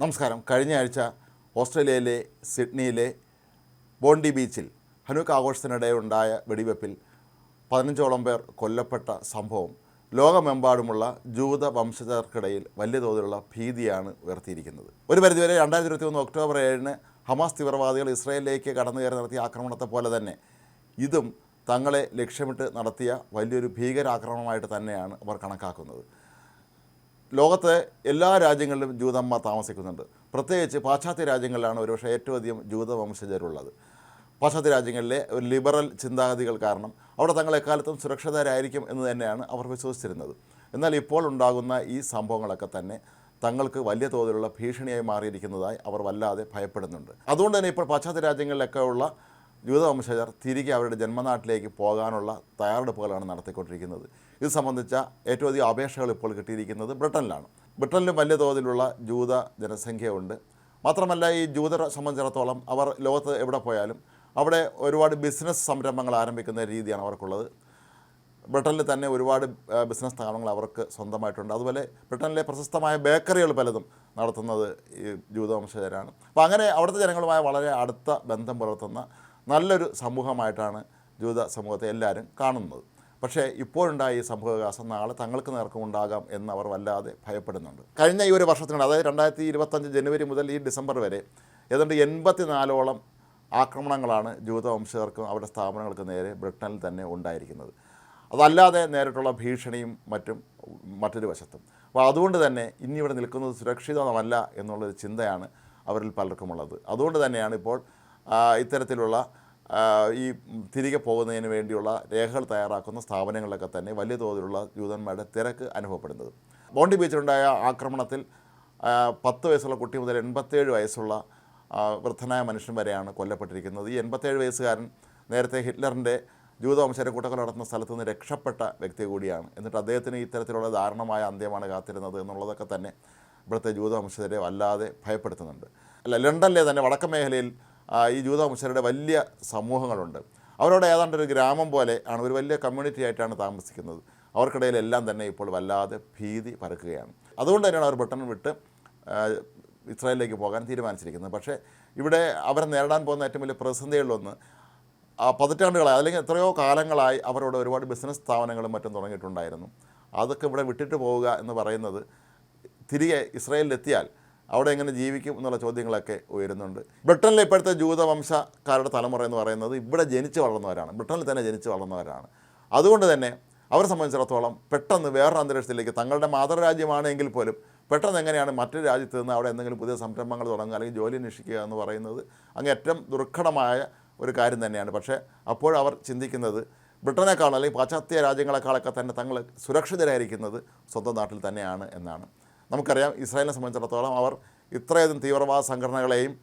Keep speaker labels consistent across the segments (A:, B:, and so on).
A: നമസ്കാരം. കഴിഞ്ഞ ആഴ്ച ഓസ്ട്രേലിയയിലെ സിഡ്നിയിലെ ബോണ്ടി ബീച്ചിൽ ഹനൂക്ക് ആഘോഷത്തിനിടെ ഉണ്ടായ വെടിവെപ്പിൽ 15ഓളം പേർ കൊല്ലപ്പെട്ട സംഭവം ലോകമെമ്പാടുമുള്ള ജൂത വംശജർക്കിടയിൽ വലിയ തോതിലുള്ള ഭീതിയാണ് ഉയർത്തിയിരിക്കുന്നത്. ഒരു പരിധിവരെ 2021 ഒക്ടോബർ 7 ഹമാസ് തീവ്രവാദികൾ ഇസ്രായേലിലേക്ക് കടന്നു കയറി നടത്തിയ ആക്രമണത്തെ പോലെ തന്നെ ഇതും തങ്ങളെ ലക്ഷ്യമിട്ട് നടത്തിയ വലിയൊരു ഭീകരാക്രമണമായിട്ട് തന്നെയാണ് അവർ കണക്കാക്കുന്നത്. ലോകത്തെ എല്ലാ രാജ്യങ്ങളിലും ജൂതന്മാർ താമസിക്കുന്നുണ്ട്. പ്രത്യേകിച്ച് പാശ്ചാത്യ രാജ്യങ്ങളിലാണ് ഒരുപക്ഷെ ഏറ്റവും അധികം ജൂതവംശജരുള്ളത്. പാശ്ചാത്യ രാജ്യങ്ങളിലെ ഒരു ലിബറൽ ചിന്താഗതികൾ കാരണം അവിടെ തങ്ങൾ എക്കാലത്തും സുരക്ഷിതരായിരിക്കും എന്ന് തന്നെയാണ് അവർ വിശ്വസിച്ചിരുന്നത്. എന്നാൽ ഇപ്പോൾ ഉണ്ടാകുന്ന ഈ സംഭവങ്ങളൊക്കെ തന്നെ തങ്ങൾക്ക് വലിയ തോതിലുള്ള ഭീഷണിയായി മാറിയിരിക്കുന്നതായി അവർ വല്ലാതെ ഭയപ്പെടുന്നുണ്ട്. അതുകൊണ്ട് തന്നെ ഇപ്പോൾ പാശ്ചാത്യ രാജ്യങ്ങളിലൊക്കെ ഉള്ള ജൂതവംശജർ തിരികെ അവരുടെ ജന്മനാട്ടിലേക്ക് പോകാനുള്ള തയ്യാറെടുപ്പുകളാണ് നടത്തിക്കൊണ്ടിരിക്കുന്നത്. ഇത് സംബന്ധിച്ച ഏറ്റവും അധികം അപേക്ഷകൾ ഇപ്പോൾ കിട്ടിയിരിക്കുന്നത് ബ്രിട്ടനിലാണ്. ബ്രിട്ടനിലും വലിയ തോതിലുള്ള ജൂത ജനസംഖ്യ ഉണ്ട്. മാത്രമല്ല ഈ ജൂതരെ സംബന്ധിച്ചിടത്തോളം അവർ ലോകത്ത് എവിടെ പോയാലും അവിടെ ഒരുപാട് ബിസിനസ് സംരംഭങ്ങൾ ആരംഭിക്കുന്ന രീതിയാണ് അവർക്കുള്ളത്. ബ്രിട്ടനിൽ തന്നെ ഒരുപാട് ബിസിനസ് സ്ഥാപനങ്ങൾ അവർക്ക് സ്വന്തമായിട്ടുണ്ട്. അതുപോലെ ബ്രിട്ടനിലെ പ്രശസ്തമായ ബേക്കറികൾ പലതും നടത്തുന്നത് ഈ ജൂതവംശജരാണ്. അപ്പോൾ അങ്ങനെ അവിടുത്തെ ജനങ്ങളുമായി വളരെ അടുത്ത ബന്ധം പുലർത്തുന്ന നല്ലൊരു സമൂഹമായിട്ടാണ് ജൂത സമൂഹത്തെ എല്ലാവരും കാണുന്നത്. പക്ഷേ ഇപ്പോഴുണ്ടായ ഈ സംഭവവികാസം നാളെ തങ്ങൾക്ക് നേർക്കും ഉണ്ടാകാം എന്ന് അവർ വല്ലാതെ ഭയപ്പെടുന്നുണ്ട്. കഴിഞ്ഞ ഈ ഒരു വർഷത്തിനിടെ, അതായത് 2025 ജനുവരി മുതൽ ഈ ഡിസംബർ വരെ ഏതാണ്ട് 84ഓളം ആക്രമണങ്ങളാണ് ജൂതവംശജർക്കും അവരുടെ സ്ഥാപനങ്ങൾക്ക് നേരെ ബ്രിട്ടനിൽ തന്നെ ഉണ്ടായിരിക്കുന്നത്. അതല്ലാതെ നേരിട്ടുള്ള ഭീഷണിയും മറ്റൊരു വശത്തും. അപ്പോൾ അതുകൊണ്ട് തന്നെ ഇനി ഇവിടെ നിൽക്കുന്നത് സുരക്ഷിതമല്ല എന്നുള്ളൊരു ചിന്തയാണ് അവരിൽ പലർക്കുമുള്ളത്. അതുകൊണ്ട് തന്നെയാണ് ഇപ്പോൾ ഇത്തരത്തിലുള്ള ഈ തിരികെ പോകുന്നതിന് വേണ്ടിയുള്ള രേഖകൾ തയ്യാറാക്കുന്ന സ്ഥാപനങ്ങളിലൊക്കെ തന്നെ വലിയ തോതിലുള്ള ജൂതന്മാരുടെ തിരക്ക് അനുഭവപ്പെടുന്നത്. ബോണ്ടി ബീച്ചിലുണ്ടായ ആക്രമണത്തിൽ 10 വയസ്സുള്ള കുട്ടി മുതൽ 87 വയസ്സുള്ള വൃദ്ധനായ മനുഷ്യൻ വരെയാണ് കൊല്ലപ്പെട്ടിരിക്കുന്നത്. ഈ 87 വയസ്സുകാരൻ നേരത്തെ ഹിറ്റ്ലറിൻ്റെ ജൂതവംശരെ കൂട്ടക്കൊല നടത്തുന്ന സ്ഥലത്തു നിന്ന് രക്ഷപ്പെട്ട വ്യക്തി കൂടിയാണ്. എന്നിട്ട് അദ്ദേഹത്തിന് ഇത്തരത്തിലുള്ള ദാരുണമായ അന്ത്യമാണ് കാത്തിരുന്നത് എന്നുള്ളതൊക്കെ തന്നെ ഇവിടുത്തെ ജൂതവംശജരെ വല്ലാതെ ഭയപ്പെടുത്തുന്നുണ്ട്. ലണ്ടനിലെ തന്നെ വടക്കൻ മേഖലയിൽ ഈ ജൂതവംശജരുടെ വലിയ സമൂഹങ്ങളുണ്ട്. അവരോട് ഏതാണ്ട് ഒരു ഗ്രാമം പോലെ ആണ്, ഒരു വലിയ കമ്മ്യൂണിറ്റി ആയിട്ടാണ് താമസിക്കുന്നത്. അവർക്കിടയിലെല്ലാം തന്നെ ഇപ്പോൾ വല്ലാതെ ഭീതി പരക്കുകയാണ്. അതുകൊണ്ട് തന്നെയാണ് അവർ ബ്രിട്ടൻ വിട്ട് ഇസ്രായേലിലേക്ക് പോകാൻ തീരുമാനിച്ചിരിക്കുന്നത്. പക്ഷേ ഇവിടെ അവരെ നേരിടാൻ പോകുന്ന ഏറ്റവും വലിയ പ്രതിസന്ധികളിലൊന്ന് പതിറ്റാണ്ടുകളായി അല്ലെങ്കിൽ എത്രയോ കാലങ്ങളായി അവരോട് ഒരുപാട് ബിസിനസ് സ്ഥാപനങ്ങളും മറ്റും തുടങ്ങിയിട്ടുണ്ടായിരുന്നു. അതൊക്കെ ഇവിടെ വിട്ടിട്ട് പോവുക എന്ന് പറയുന്നത് തിരികെ ഇസ്രായേലിലെത്തിയാൽ അവിടെ എങ്ങനെ ജീവിക്കും എന്നുള്ള ചോദ്യങ്ങളൊക്കെ ഉയരുന്നുണ്ട്. ബ്രിട്ടനിലെ ഇപ്പോഴത്തെ ജൂതവംശക്കാരുടെ തലമുറ എന്ന് പറയുന്നത് ഇവിടെ ജനിച്ച് വളർന്നവരാണ്, ബ്രിട്ടനിൽ തന്നെ ജനിച്ച് വളർന്നവരാണ്. അതുകൊണ്ട് തന്നെ അവരെ സംബന്ധിച്ചിടത്തോളം പെട്ടെന്ന് വേറൊരു അന്തരീക്ഷത്തിലേക്ക്, തങ്ങളുടെ മാതൃരാജ്യമാണെങ്കിൽ പോലും പെട്ടെന്ന് എങ്ങനെയാണ് മറ്റൊരു രാജ്യത്ത് നിന്ന് അവിടെ എന്തെങ്കിലും പുതിയ സംരംഭങ്ങൾ തുടങ്ങുക അല്ലെങ്കിൽ ജോലി അന്വേഷിക്കുക എന്ന് പറയുന്നത് അങ്ങേറ്റം ദുർഘടമായ ഒരു കാര്യം തന്നെയാണ്. പക്ഷേ അപ്പോഴവർ ചിന്തിക്കുന്നത് ബ്രിട്ടനേക്കാൾ അല്ലെങ്കിൽ പാശ്ചാത്യ രാജ്യങ്ങളെക്കാളൊക്കെ തന്നെ തങ്ങൾ സുരക്ഷിതരായിരിക്കുന്നത് സ്വന്തം നാട്ടിൽ തന്നെയാണ് എന്നാണ്. നമുക്കറിയാം, ഇസ്രായേലിനെ സംബന്ധിച്ചിടത്തോളം അവർ ഇത്രയധികം തീവ്രവാദ സംഘടനകളെയും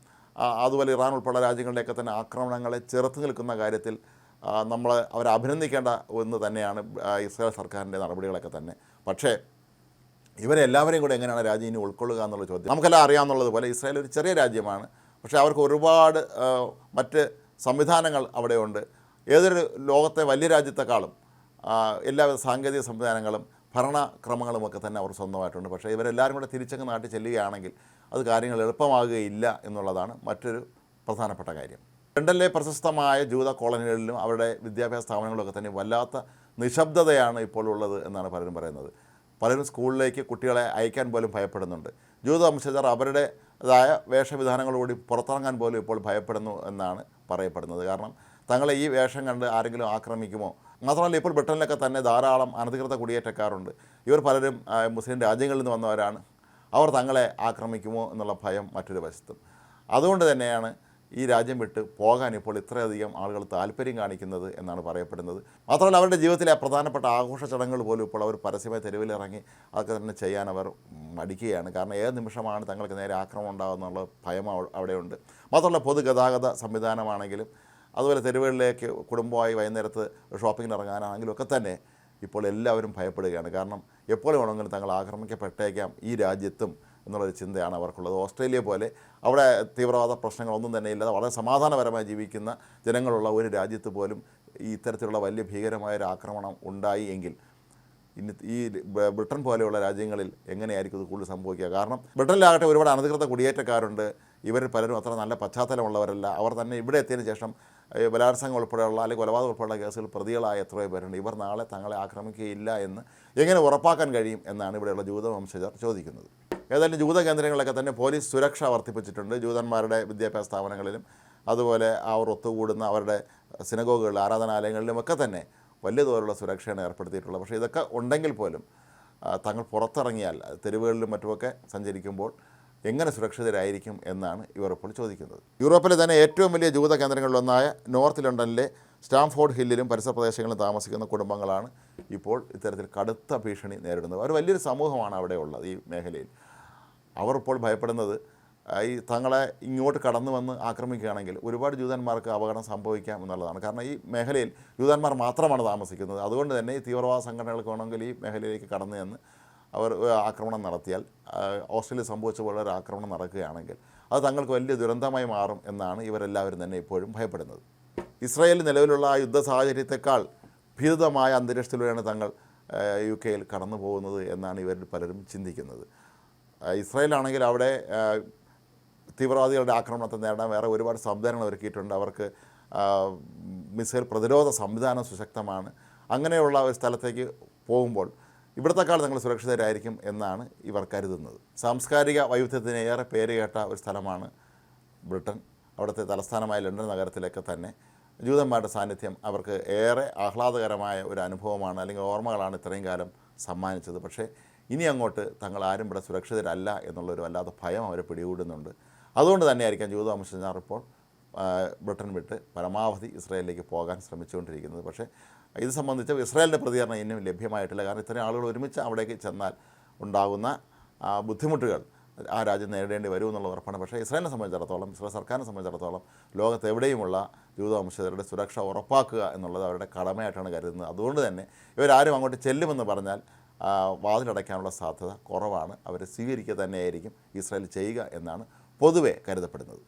A: അതുപോലെ ഇറാൻ ഉൾപ്പെടെ രാജ്യങ്ങളുടെയൊക്കെ തന്നെ ആക്രമണങ്ങളെ ചെറുത്ത് നിൽക്കുന്ന കാര്യത്തിൽ അവരെ അഭിനന്ദിക്കേണ്ട ഒന്ന് തന്നെയാണ് ഇസ്രായേൽ സർക്കാരിൻ്റെ നടപടികളൊക്കെ തന്നെ. പക്ഷേ ഇവരെല്ലാവരെയും കൂടെ എങ്ങനെയാണ് രാജ്യം ഇനി ഉൾക്കൊള്ളുക എന്നുള്ള ചോദ്യം. നമുക്കെല്ലാം അറിയാവുന്നതുപോലെ ഇസ്രായേൽ ഒരു ചെറിയ രാജ്യമാണ്. പക്ഷേ അവർക്ക് ഒരുപാട് മറ്റ് സംവിധാനങ്ങൾ അവിടെയുണ്ട്. ഏതൊരു ലോകത്തെ വലിയ രാജ്യത്തെക്കാളും എല്ലാവിധ സാങ്കേതിക സംവിധാനങ്ങളും ഭരണക്രമങ്ങളുമൊക്കെ തന്നെ അവർ സ്വന്തമായിട്ടുണ്ട്. പക്ഷേ ഇവരെല്ലാവരും കൂടെ തിരിച്ചങ്ങ് നാട്ടിൽ ചെല്ലുകയാണെങ്കിൽ അത് കാര്യങ്ങൾ എളുപ്പമാകുകയില്ല എന്നുള്ളതാണ് മറ്റൊരു പ്രധാനപ്പെട്ട കാര്യം. ലണ്ടനിലെ പ്രശസ്തമായ ജൂത കോളനികളിലും അവരുടെ വിദ്യാഭ്യാസ സ്ഥാപനങ്ങളിലൊക്കെ തന്നെ വല്ലാത്ത നിശബ്ദതയാണ് ഇപ്പോൾ ഉള്ളത് എന്നാണ് പലരും പറയുന്നത്. പലരും സ്കൂളിലേക്ക് കുട്ടികളെ അയക്കാൻ പോലും ഭയപ്പെടുന്നുണ്ട്. ജൂതവംശജർ അവരുടേതായ വേഷവിധാനങ്ങളോടി പുറത്തിറങ്ങാൻ പോലും ഇപ്പോൾ ഭയപ്പെടുന്നു എന്നാണ് പറയപ്പെടുന്നത്. കാരണം തങ്ങളെ ഈ വേഷം കണ്ട് ആരെങ്കിലും ആക്രമിക്കുമോ. മാത്രമല്ല ഇപ്പോൾ ബ്രിട്ടനിലൊക്കെ തന്നെ ധാരാളം അനധികൃത കുടിയേറ്റക്കാരുണ്ട്. ഇവർ പലരും മുസ്ലിം രാജ്യങ്ങളിൽ നിന്ന് വന്നവരാണ്. അവർ തങ്ങളെ ആക്രമിക്കുമോ എന്നുള്ള ഭയം മറ്റൊരു വശത്തും. അതുകൊണ്ട് തന്നെയാണ് ഈ രാജ്യം വിട്ട് പോകാൻ ഇപ്പോൾ ഇത്രയധികം ആളുകൾ താല്പര്യം കാണിക്കുന്നത് എന്നാണ് പറയപ്പെടുന്നത്. മാത്രമല്ല അവരുടെ ജീവിതത്തിലെ പ്രധാനപ്പെട്ട ആഘോഷ ചടങ്ങുകൾ പോലും ഇപ്പോൾ അവർ പരസ്യമായി തെരുവിലിറങ്ങി അതൊക്കെ തന്നെ ചെയ്യാൻ അവർ മടിക്കുകയാണ്. കാരണം ഏത് നിമിഷമാണ് തങ്ങൾക്ക് നേരെ ആക്രമണം ഉണ്ടാകുന്നുള്ള ഭയം അവിടെയുണ്ട്. മാത്രമല്ല പൊതുഗതാഗത സംവിധാനമാണെങ്കിലും അതുപോലെ തെരുവുകളിലേക്ക് കുടുംബമായി വൈകുന്നേരത്ത് ഷോപ്പിങ്ങിന് ഇറങ്ങാനാണെങ്കിലും ഒക്കെ തന്നെ ഇപ്പോൾ എല്ലാവരും ഭയപ്പെടുകയാണ്. കാരണം എപ്പോഴും വേണമെങ്കിലും തങ്ങൾ ആക്രമിക്കപ്പെട്ടേക്കാം ഈ രാജ്യത്തും എന്നുള്ളൊരു ചിന്തയാണ് അവർക്കുള്ളത്. ഓസ്ട്രേലിയ പോലെ അവിടെ തീവ്രവാദ പ്രശ്നങ്ങളൊന്നും തന്നെ ഇല്ലാതെ വളരെ സമാധാനപരമായി ജീവിക്കുന്ന ജനങ്ങളുള്ള ഒരു രാജ്യത്ത് പോലും ഈ ഇത്തരത്തിലുള്ള വലിയ ഭീകരമായൊരു ആക്രമണം ഉണ്ടായി എങ്കിൽ ഇനി ഈ ബ്രിട്ടൻ പോലെയുള്ള രാജ്യങ്ങളിൽ എങ്ങനെയായിരിക്കും ഇത് കൂടുതൽ സംഭവിക്കുക? കാരണം ബ്രിട്ടനിലാകട്ടെ ഒരുപാട് അനധികൃത കുടിയേറ്റക്കാരുണ്ട്. ഇവരിൽ പലരും അത്ര നല്ല പശ്ചാത്തലമുള്ളവരല്ല. അവർ തന്നെ ഇവിടെ എത്തിയതിന് ശേഷം ബലാത്സംഗം ഉൾപ്പെടെയുള്ള അല്ലെങ്കിൽ കൊലപാതകം ഉൾപ്പെടെയുള്ള കേസുകൾ പ്രതികളായ എത്രയോ പേരുണ്ട്. ഇവർ നാളെ തങ്ങളെ ആക്രമിക്കുകയില്ല എന്ന് എങ്ങനെ ഉറപ്പാക്കാൻ കഴിയും എന്നാണ് ഇവിടെയുള്ള ജൂത വംശജർ ചോദിക്കുന്നത്. ഏതായാലും ജൂത കേന്ദ്രങ്ങളിലൊക്കെ തന്നെ പോലീസ് സുരക്ഷ വർദ്ധിപ്പിച്ചിട്ടുണ്ട്. ജൂതന്മാരുടെ വിദ്യാഭ്യാസ സ്ഥാപനങ്ങളിലും അതുപോലെ അവർ ഒത്തുകൂടുന്ന അവരുടെ സിനഗോഗുകളിലും ആരാധനാലയങ്ങളിലുമൊക്കെ തന്നെ വലിയ തോതിലുള്ള സുരക്ഷയാണ് ഏർപ്പെടുത്തിയിട്ടുള്ളത്. പക്ഷേ ഇതൊക്കെ ഉണ്ടെങ്കിൽ പോലും തങ്ങൾ പുറത്തിറങ്ങിയാൽ തെരുവുകളിലും മറ്റുമൊക്കെ സഞ്ചരിക്കുമ്പോൾ എങ്ങനെ സുരക്ഷിതരായിരിക്കും എന്നാണ് ഇവർ ഇപ്പോൾ ചോദിക്കുന്നത്. യൂറോപ്പിലെ തന്നെ ഏറ്റവും വലിയ ജൂത കേന്ദ്രങ്ങളിലൊന്നായ നോർത്ത് ലണ്ടനിലെ സ്റ്റാംഫോർഡ് ഹില്ലിലും പരിസര പ്രദേശങ്ങളിലും താമസിക്കുന്ന കുടുംബങ്ങളാണ് ഇപ്പോൾ ഇത്തരത്തിൽ കടുത്ത ഭീഷണി നേരിടുന്നത്. അവർ വലിയൊരു സമൂഹമാണ് അവിടെ ഉള്ളത് ഈ മേഖലയിൽ. അവർ ഇപ്പോൾ ഭയപ്പെടുന്നത് ഈ തങ്ങളെ ഇങ്ങോട്ട് കടന്നു വന്ന് ആക്രമിക്കുകയാണെങ്കിൽ ഒരുപാട് ജൂതന്മാർക്ക് അപകടം സംഭവിക്കാം എന്നുള്ളതാണ്. കാരണം ഈ മേഖലയിൽ ജൂതന്മാർ മാത്രമാണ് താമസിക്കുന്നത്. അതുകൊണ്ട് തന്നെ ഈ തീവ്രവാദ സംഘടനകൾക്ക് വേണമെങ്കിൽ ഈ മേഖലയിലേക്ക് കടന്നു ചെന്ന് അവർ ആക്രമണം നടത്തിയാൽ, ഓസ്ട്രേലിയ സംഭവിച്ച പോലെ ഒരു ആക്രമണം നടക്കുകയാണെങ്കിൽ അത് തങ്ങൾക്ക് വലിയ ദുരന്തമായി മാറും എന്നാണ് ഇവരെല്ലാവരും തന്നെ ഇപ്പോഴും ഭയപ്പെടുന്നത്. ഇസ്രായേലിൽ നിലവിലുള്ള ആ യുദ്ധ സാഹചര്യത്തെക്കാൾ ഭീതിതമായ അന്തരീക്ഷത്തിലൂടെയാണ് തങ്ങൾ UK യിൽ കടന്നു പോകുന്നത് എന്നാണ് ഇവരിൽ പലരും ചിന്തിക്കുന്നത്. ഇസ്രായേലാണെങ്കിൽ അവിടെ തീവ്രവാദികളുടെ ആക്രമണത്തെ നേരിടാൻ വേറെ ഒരുപാട് സംവിധാനങ്ങൾ ഒരുക്കിയിട്ടുണ്ട്. അവർക്ക് മിസൈൽ പ്രതിരോധ സംവിധാനം സുശക്തമാണ്. അങ്ങനെയുള്ള ഒരു സ്ഥലത്തേക്ക് പോകുമ്പോൾ ഇവിടത്തെക്കാൾ നിങ്ങൾ സുരക്ഷിതരായിരിക്കും എന്നാണ് ഇവർ കരുതുന്നത്. സാംസ്കാരിക വൈവിധ്യത്തിന് ഏറെ പേരുകേട്ട ഒരു സ്ഥലമാണ് ബ്രിട്ടൻ. അവിടുത്തെ തലസ്ഥാനമായ ലണ്ടൻ നഗരത്തിലൊക്കെ തന്നെ ജൂതന്മാരുടെ സാന്നിധ്യം അവർക്ക് ഏറെ ആഹ്ലാദകരമായ ഒരു അനുഭവമാണ്, അല്ലെങ്കിൽ ഓർമ്മകളാണ് ഇത്രയും കാലം സമ്മാനിച്ചത്. പക്ഷേ ഇനി അങ്ങോട്ട് തങ്ങൾ ആരും ഇവിടെ സുരക്ഷിതരല്ല എന്നുള്ളൊരു വല്ലാത്ത ഭയം അവരെ പിടികൂടുന്നുണ്ട്. അതുകൊണ്ട് തന്നെയായിരിക്കാം ജൂത വംശജർ ഇപ്പോൾ ബ്രിട്ടൻ വിട്ട് പരമാവധി ഇസ്രായേലിലേക്ക് പോകാൻ ശ്രമിച്ചുകൊണ്ടിരിക്കുന്നത്. പക്ഷേ ഇത് സംബന്ധിച്ച് ഇസ്രായേലിൻ്റെ പ്രതികരണം ഇനിയും ലഭ്യമായിട്ടില്ല. കാരണം ഇത്രയും ആളുകൾ ഒരുമിച്ച് അവിടേക്ക് ചെന്നാൽ ഉണ്ടാകുന്ന ബുദ്ധിമുട്ടുകൾ ആ രാജ്യം നേരിടേണ്ടി വരും എന്നുള്ള ഉറപ്പാണ്. പക്ഷേ ഇസ്രായേലിനെ സംബന്ധിച്ചിടത്തോളം, ഇസ്രായേൽ സർക്കാരിനെ സംബന്ധിച്ചിടത്തോളം ലോകത്ത് എവിടെയുമുള്ള ജൂതവംശജരുടെ സുരക്ഷ ഉറപ്പാക്കുക എന്നുള്ളത് അവരുടെ കടമയായിട്ടാണ് കരുതുന്നത്. അതുകൊണ്ട് തന്നെ ഇവരാരും അങ്ങോട്ട് ചെല്ലുമെന്ന് പറഞ്ഞാൽ വാതിലടയ്ക്കാനുള്ള സാധ്യത കുറവാണ്. അവർ സ്വീകരിക്കുക തന്നെയായിരിക്കും ഇസ്രായേൽ ചെയ്യുക എന്നാണ് പൊതുവെ കരുതപ്പെടുന്നത്.